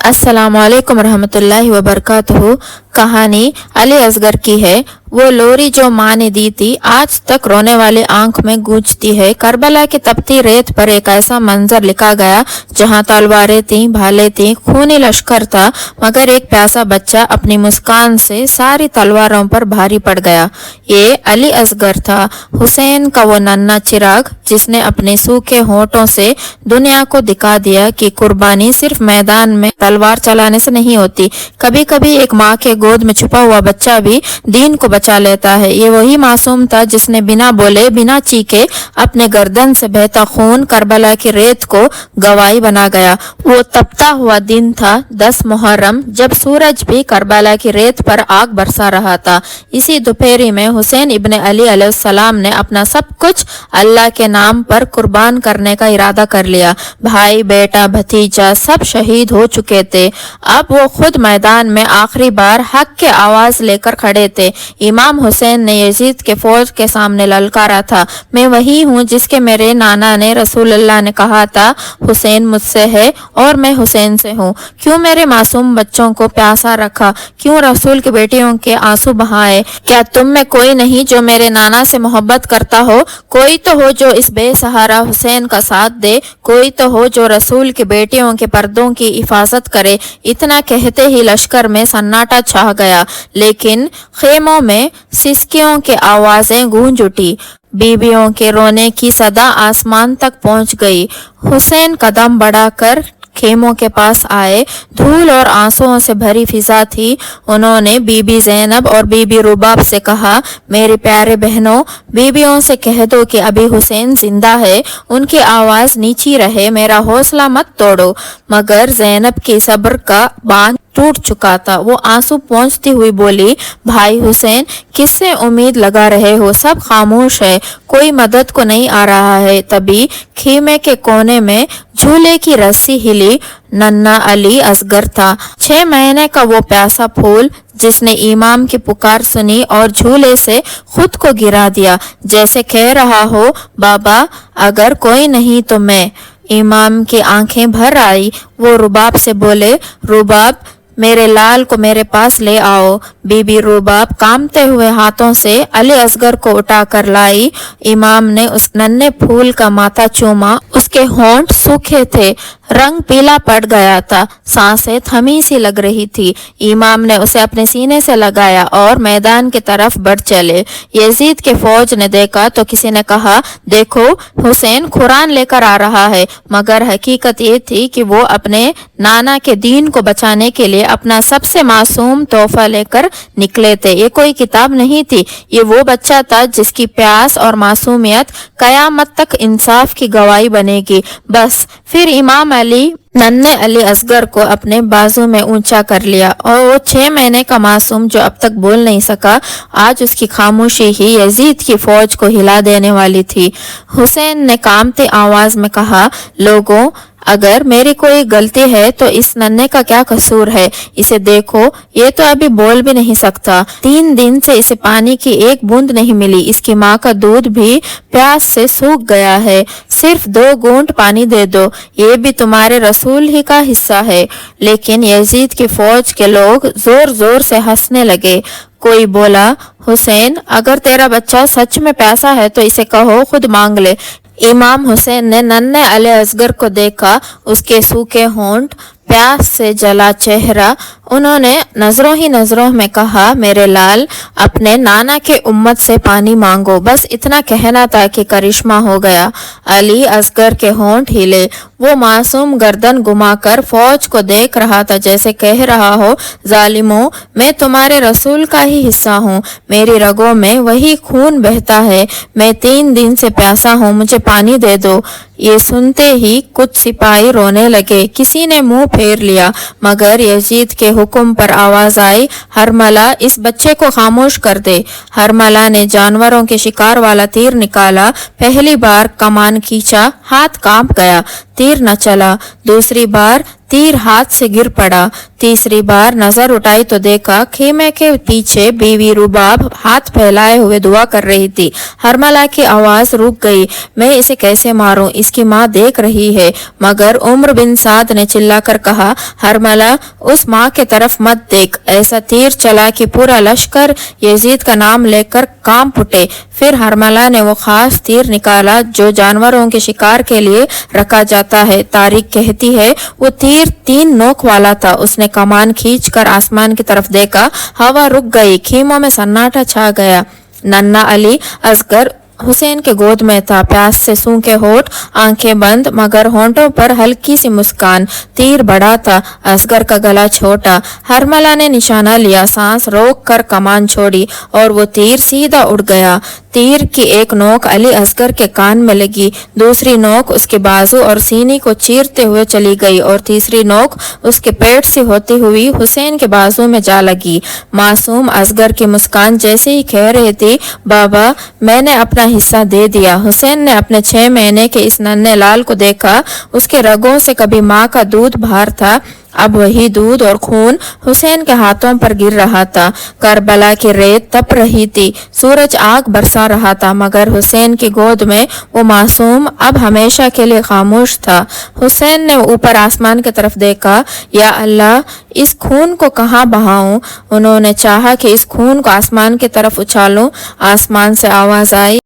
अस्सलाम वालेकुम रहमतुल्लाहि व बरकातहू। कहानी अली असगर की है। वो लोरी जो माँ ने दी थी आज तक रोने वाली आंख में गूंजती है। करबला की तपती रेत पर एक ऐसा मंजर लिखा गया जहाँ तलवारें थी, भाले थी, खूनी लश्कर था, मगर एक प्यासा बच्चा अपनी मुस्कान से सारी तलवारों पर भारी पड़ गया। ये अली असगर था, हुसैन का वो नन्हा चिराग जिसने अपने सूखे होठों से दुनिया को दिखा दिया कि कुर्बानी सिर्फ मैदान में तलवार चलाने से नहीं होती। कभी कभी एक माँ के गोद में छुपा हुआ बच्चा भी दीन को बचा लेता है। ये वही मासूम था जिसने बिना बोले बिना चीखे अपने गर्दन से बहता खून करबला की रेत को गवाही बना गया। वो तपता हुआ दिन था 10 मुहर्रम, जब सूरज भी करबला की रेत पर आग बरसा रहा था। इसी दोपहरी में हुसैन इब्ने अली अलैहिस्सलाम ने अपना सब कुछ अल्लाह के नाम पर कुर्बान करने का इरादा कर लिया। भाई, बेटा, भतीजा सब शहीद हो चुके थे। अब वो खुद मैदान में आखिरी बार हक के आवाज लेकर खड़े थे। इमाम हुसैन ने यजीद के फौज के सामने ललकारा था, मैं वही हूँ जिसके मेरे नाना ने रसूलुल्लाह ने कहा था हुसैन मुझसे है और मैं हुसैन से हूँ। क्यों मेरे मासूम बच्चों को प्यासा रखा, क्यों रसूल की बेटियों के आंसू बहाए? क्या तुम में कोई नहीं जो मेरे नाना से मोहब्बत करता हो? कोई तो हो जो इस बेसहारा हुसैन का साथ दे, कोई तो हो जो रसूल की बेटियों के पर्दों की हिफाजत करे। इतना कहते ही लश्कर में सन्नाटा छा गया, लेकिन खेमों में सिसकियों की आवाजें गूंज उठी। बीबियों के रोने की सदा आसमान तक पहुंच गई। हुसैन कदम बढ़ाकर खेमों के पास आए। धूल और आंसुओं से भरी फिजा थी। उन्होंने बीबी ज़ैनब और बीबी रुबाब से कहा, मेरी प्यारे बहनों, बीबियों से कह दो कि अभी हुसैन जिंदा है, उनकी आवाज नीची रहे, मेरा हौसला मत तोड़ो। मगर ज़ैनब की सब्र का बांध टूट चुका था। वो आंसू पोंछती हुई बोली, भाई हुसैन, किससे उम्मीद लगा रहे हो? सब खामोश है, कोई मदद को नहीं आ रहा है। तभी खीमे के कोने में झूले की रस्सी हिली। नन्ना अली असगर था, 6 महीने का वो प्यासा फूल जिसने इमाम की पुकार सुनी और झूले से खुद को गिरा दिया, जैसे कह रहा हो, बाबा अगर कोई नहीं तो मैं। इमाम की आंखें भर आई। वो रुबाब से बोले, रुबाब मेरे लाल को मेरे पास ले आओ। बीबी रुबाब कांपते हुए हाथों से अली असगर को उठाकर लाई। इमाम ने उस नन्हे फूल का माथा चूमा। उसके होंठ सूखे थे, रंग पीला पड़ गया था, सांसें थमी सी लग रही थी। इमाम ने उसे अपने सीने से लगाया और मैदान की तरफ बढ़ चले। यजीद के फौज ने देखा तो किसी ने कहा, देखो हुसैन कुरान लेकर आ रहा है। मगर हकीकत ये थी कि वो अपने नाना के दीन को बचाने के लिए अपना सबसे मासूम तोहफा लेकर निकले थे। ये कोई किताब नहीं थी, ये वो बच्चा था जिसकी प्यास और मासूमियत कयामत तक इंसाफ की गवाही बनेगी। बस फिर इमाम अली नन्हे अली असगर को अपने बाजू में ऊंचा कर लिया और वो 6 महीने का मासूम जो अब तक बोल नहीं सका, आज उसकी खामोशी ही यजीद की फौज को हिला देने वाली थी। हुसैन ने कांपती आवाज में कहा, लोगों, अगर मेरी कोई गलती है तो इस नन्हे का क्या कसूर है? इसे देखो, ये तो अभी बोल भी नहीं सकता। 3 दिन से इसे पानी की एक बूंद नहीं मिली। इसकी माँ का दूध भी प्यास से सूख गया है। सिर्फ 2 घूंट पानी दे दो, ये भी तुम्हारे रसूल ही का हिस्सा है। लेकिन यजीद की फौज के लोग जोर जोर से हंसने लगे। कोई बोला, हुसैन, अगर तेरा बच्चा सच में प्यासा है तो इसे कहो खुद मांग ले। इमाम हुसैन ने नन्हे अली असगर को देखा, उसके सूखे होंठ, प्यास से जला चेहरा। उन्होंने नजरों ही नजरों में कहा, मेरे लाल, अपने नाना के उम्मत से पानी मांगो। बस इतना कहना था कि करिश्मा हो गया। अली असगर के होंठ हिले। वो मासूम गर्दन घुमाकर फौज को देख रहा था, जैसे कह रहा हो, जालिमों, मैं तुम्हारे रसूल का ही हिस्सा हूँ, मेरी रगों में वही खून बहता है। मैं 3 दिन से प्यासा हूँ, मुझे पानी दे दो। ये सुनते ही कुछ सिपाही रोने लगे। किसी ने मुंह फेर लिया, मगर यजीद के हुक्म पर आवाज आई, हरमला, इस बच्चे को खामोश कर दे। हरमला ने जानवरों के शिकार वाला तीर निकाला। पहली बार कमान खींचा, हाथ कांप गया, तीर न चला। दूसरी बार तीर हाथ से गिर पड़ा। तीसरी बार नजर उठाई तो देखा खेमे के पीछे बीवी रुबाब हाथ फैलाए हुए दुआ कर रही थी। हरमला की आवाज रुक गई। मैं इसे कैसे मारूं? इसकी माँ देख रही है। मगर उम्र बिन साद ने चिल्लाकर कहा, हरमला उस माँ के तरफ मत देख। ऐसा तीर चला कि पूरा लश्कर यजीद का नाम लेकर कांप उठे। फिर हरमला ने वो खास तीर निकाला जो जानवरों के शिकार के लिए रखा जाता है। तारीख कहती है वो तीर 3 नोक वाला था। उसने कमान खींचकर आसमान की तरफ देखा। हवा रुक गई। खीमों में सन्नाटा छा गया। नन्ना अली असगर हुसैन के गोद में था। प्यास से सूखे होठ, आंखें बंद, मगर होंठों पर हल्की सी मुस्कान। तीर बड़ा था, असगर का गला छोटा। हरमला ने निशाना लिया, सांस रोक कर कमान छोड़ी और वो तीर सीधा उड़ गया। तीर की एक नोक अली असगर के कान में लगी, दूसरी नोक उसके बाजू और सीने को चीरते हुए चली गई और तीसरी नोक उसके पेट से होती हुई हुसैन के बाजू में जा लगी। मासूम असगर की मुस्कान जैसे ही कह रही थी, बाबा मैंने अपना हिस्सा दे दिया। हुसैन ने अपने 6 महीने के इस नन्हे लाल को देखा। उसके रगों से कभी माँ का दूध बाहर था, अब वही दूध और खून हुसैन के हाथों पर गिर रहा था। करबला की रेत तप रही थी, सूरज आग बरसा रहा था, मगर हुसैन की गोद में वो मासूम अब हमेशा के लिए खामोश था। हुसैन ने ऊपर आसमान की तरफ देखा। या अल्लाह, इस खून को कहाँ बहाऊं? उन्होंने चाहा कि इस खून को आसमान की तरफ उछालूं। आसमान से आवाज आई,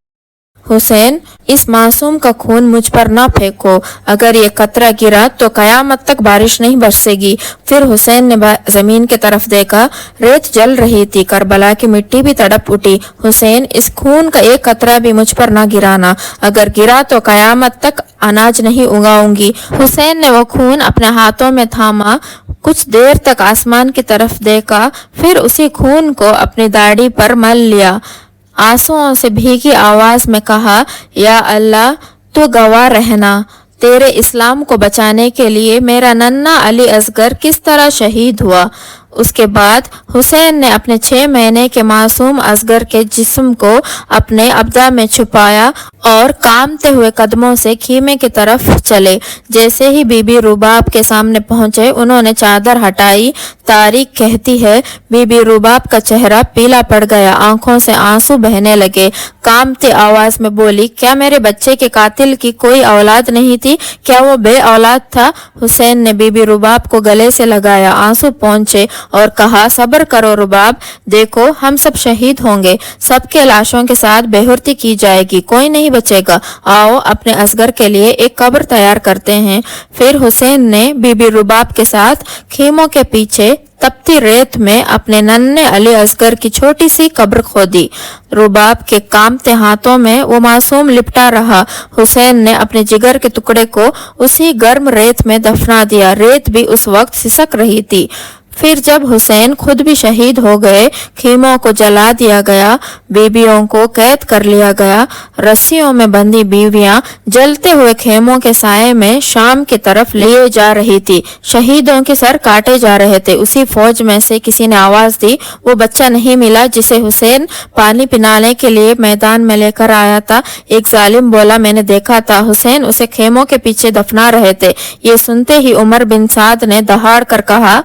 हुसैन इस मासूम का खून मुझ पर ना फेंको। अगर ये कतरा गिरा तो कयामत तक बारिश नहीं बरसेगी। फिर हुसैन ने जमीन की तरफ देखा। रेत जल रही थी, करबला की मिट्टी भी तड़प उठी। हुसैन इस खून का एक कतरा भी मुझ पर ना गिराना, अगर गिरा तो कयामत तक अनाज नहीं उगाऊंगी। हुसैन ने वो खून अपने हाथों में थामा, कुछ देर तक आसमान की तरफ देखा, फिर उसी खून को अपनी दाढ़ी पर मल लिया। आंसुओं से भीगी आवाज में कहा, या अल्लाह तू गवाह रहना, तेरे इस्लाम को बचाने के लिए मेरा नन्ना अली असगर किस तरह शहीद हुआ। उसके बाद हुसैन ने अपने 6 महीने के मासूम असगर के जिस्म को अपने अब्दा में छुपाया और कांपते हुए कदमों से खीमे की तरफ चले। जैसे ही बीबी रुबाब के सामने पहुंचे, उन्होंने चादर हटाई। तारीख कहती है बीबी रुबाब का चेहरा पीला पड़ गया, आंखों से आंसू बहने लगे। कांपती आवाज में बोली, क्या मेरे बच्चे के कातिल की कोई औलाद नहीं थी? क्या वो बे औलाद था? हुसैन ने बीबी रुबाब को गले से लगाया, आंसू पहुंचे और कहा, सब्र करो रुबाब, देखो हम सब शहीद होंगे, सबके लाशों के साथ बेहुरती की जाएगी, कोई नहीं बचेगा। आओ अपने असगर के लिए एक कब्र तैयार करते हैं। फिर हुसैन ने बीबी रुबाब के साथ खेमों के पीछे तपती रेत में अपने नन्हे अली असगर की छोटी सी कब्र खोदी। रुबाब के कांपते हाथों में वो मासूम लिपटा रहा। हुसैन ने अपने जिगर के टुकड़े को उसी गर्म रेत में दफना दिया। रेत भी उस वक्त सिसक रही थी। फिर जब हुसैन खुद भी शहीद हो गए, खीमों को जला दिया गया, बीवियों को कैद कर लिया गया। रस्सियों में बंधी बीवियां जलते हुए खेमों के साये में शाम की तरफ लिए जा रही थी। शहीदों के सर काटे जा रहे थे। उसी फौज में से किसी ने आवाज दी, वो बच्चा नहीं मिला जिसे हुसैन पानी पिलाने के लिए मैदान में लेकर आया था। एक जालिम बोला, मैंने देखा था, हुसैन उसे खेमों के पीछे दफना रहे थे। ये सुनते ही उमर बिन साद ने दहाड़ कर कहा,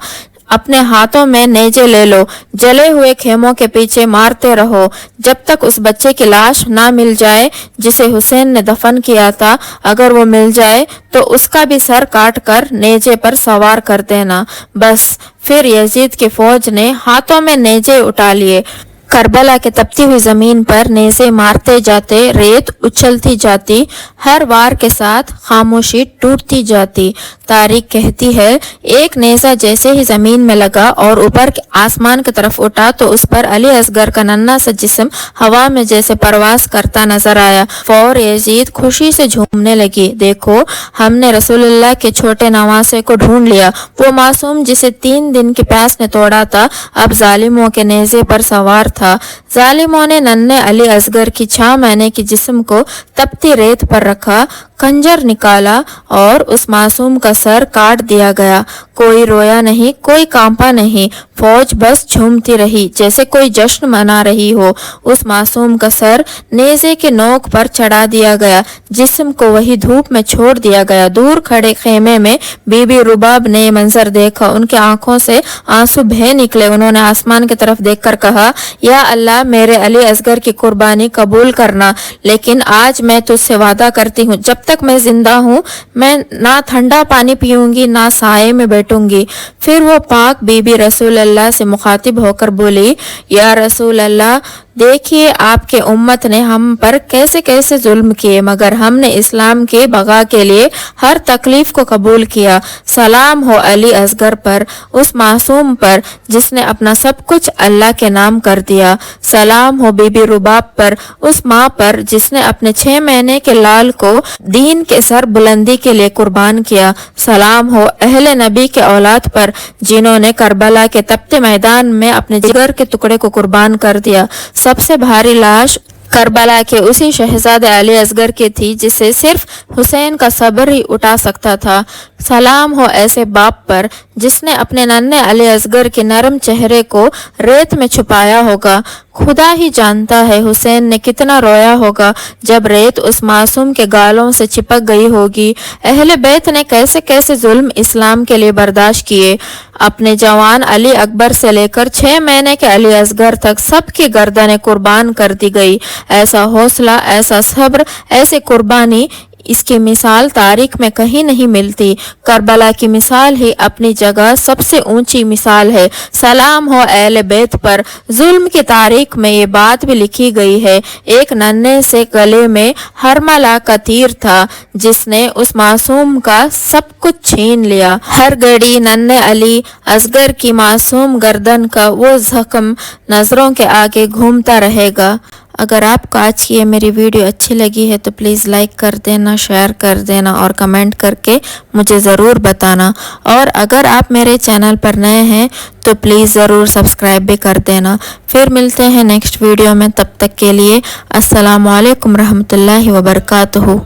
अपने हाथों में नेजे ले लो, जले हुए खेमों के पीछे मारते रहो जब तक उस बच्चे की लाश ना मिल जाए जिसे हुसैन ने दफन किया था। अगर वो मिल जाए तो उसका भी सर काट कर नेजे पर सवार कर देना। बस फिर यजीद की फौज ने हाथों में नेजे उठा लिए। करबला के तपती हुई जमीन पर नेज़े मारते जाते, रेत उछलती जाती, हर वार के साथ खामोशी टूटती जाती। तारीख कहती है एक नेज़ा जैसे ही जमीन में लगा और ऊपर आसमान की तरफ उठा तो उस पर अली असगर का नन्हा सा जिस्म हवा में जैसे परवास करता नजर आया। फौर यजीद खुशी से झूमने लगी, देखो हमने रसूलुल्लाह के छोटे नवासे को ढूंढ लिया। वो मासूम जिसे 3 दिन की प्यास ने तोड़ा था अब जालिमों के नेज़े पर सवार था। जालिमों ने नन्हे अली असगर की 6 महीने की जिस्म को तपती रेत पर रखा, खंजर निकाला और उस मासूम का सर काट दिया गया। कोई रोया नहीं, कोई कांपा नहीं, फौज बस झूमती रही जैसे कोई जश्न मना रही हो। उस मासूम का सर नेज़े के नोक पर चढ़ा दिया गया, जिस्म को वही धूप में छोड़ दिया गया। दूर खड़े खेमे में बीबी रुबाब ने मंजर देखा, उनकी आंखों से आंसू बह निकले। उन्होंने आसमान की तरफ देखकर कहा, या अल्लाह, मेरे अली असगर की कुर्बानी कबूल करना, लेकिन आज मैं तुझसे वादा करती हूँ, जब तक मैं जिंदा हूँ मैं ना ठंडा पानी पीऊंगी ना साये में बैठूंगी। फिर वो पाक बीबी रसूल अल्लाह से मुखातिब होकर बोली, या रसूल अल्लाह, देखिए आपके उम्मत ने हम पर कैसे कैसे जुल्म किए, मगर हमने इस्लाम के बगा के लिए हर तकलीफ को कबूल किया। सलाम हो अली असगर पर, उस मासूम पर जिसने अपना सब कुछ अल्लाह के नाम कर दिया। सलाम हो बीबी रुबाब पर, उस माँ पर जिसने अपने 6 महीने के लाल को दीन के सर बुलंदी के लिए कुर्बान किया। सलाम हो अहले नबी के औलाद पर, जिन्होंने करबला के तपते मैदान में अपने जिगर के टुकड़े को कुर्बान कर दिया। सबसे भारी लाश करबला के उसी शहजादे अली असगर की थी जिसे सिर्फ हुसैन का सब्र ही उठा सकता था। सलाम हो ऐसे बाप पर जिसने अपने नन्हे अली असगर के नरम चेहरे को रेत में छुपाया होगा। खुदा ही जानता है हुसैन ने कितना रोया होगा जब रेत उस मासूम के गालों से चिपक गई होगी। अहले बैत ने कैसे कैसे जुल्म इस्लाम के लिए बर्दाश्त किए। अपने जवान अली अकबर से लेकर 6 महीने के अली असगर तक सबकी गर्दनें कुर्बान कर दी गई। ऐसा हौसला, ऐसा सब्र, ऐसी कुर्बानी, इसकी मिसाल तारीख में कहीं नहीं मिलती। करबला की मिसाल ही अपनी जगह सबसे ऊंची मिसाल है। सलाम हो अहले बैत पर। जुल्म की तारीख में ये बात भी लिखी गई है, एक नन्हे से गले में हरमला का तीर था जिसने उस मासूम का सब कुछ छीन लिया। हर घड़ी नन्हे अली असगर की मासूम गर्दन का वो जख्म नजरों के आगे घूमता रहेगा। अगर आपको आज की ये मेरी वीडियो अच्छी लगी है तो प्लीज़ लाइक कर देना, शेयर कर देना और कमेंट करके मुझे ज़रूर बताना। और अगर आप मेरे चैनल पर नए हैं तो प्लीज़ ज़रूर सब्सक्राइब भी कर देना। फिर मिलते हैं नेक्स्ट वीडियो में, तब तक के लिए अस्सलामु अलैकुम रहमतुल्लाहि व बरकातहू।